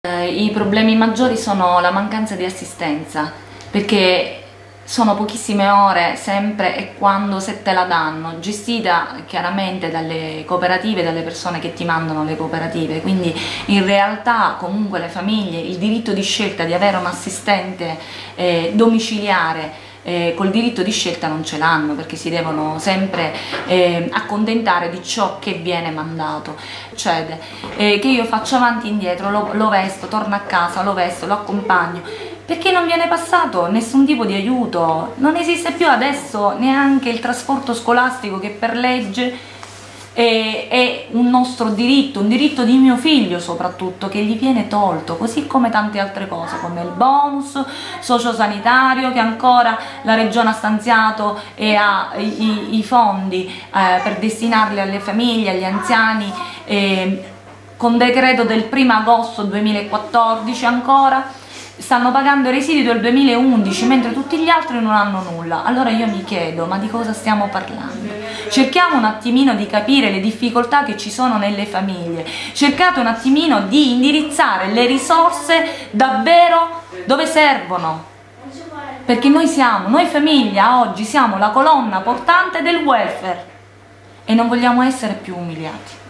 I problemi maggiori sono la mancanza di assistenza, perché sono pochissime ore sempre e quando se te la danno, gestita chiaramente dalle cooperative, dalle persone che ti mandano le cooperative, quindi in realtà comunque le famiglie il diritto di scelta di avere un assistente domiciliare col diritto di scelta non ce l'hanno, perché si devono sempre accontentare di ciò che viene mandato. Succede che io faccio avanti e indietro, lo vesto, torno a casa, lo vesto, lo accompagno, perché non viene passato nessun tipo di aiuto. Non esiste più adesso neanche il trasporto scolastico, che per legge è un nostro diritto, un diritto di mio figlio soprattutto, che gli viene tolto, così come tante altre cose, come il bonus sociosanitario che ancora la regione ha stanziato e ha i fondi per destinarli alle famiglie, agli anziani, con decreto del 1° agosto 2014 ancora stanno pagando i residui del 2011, mentre tutti gli altri non hanno nulla. Allora io mi chiedo, ma di cosa stiamo parlando? Cerchiamo un attimino di capire le difficoltà che ci sono nelle famiglie, cercate un attimino di indirizzare le risorse davvero dove servono, perché noi famiglia oggi siamo la colonna portante del welfare e non vogliamo essere più umiliati.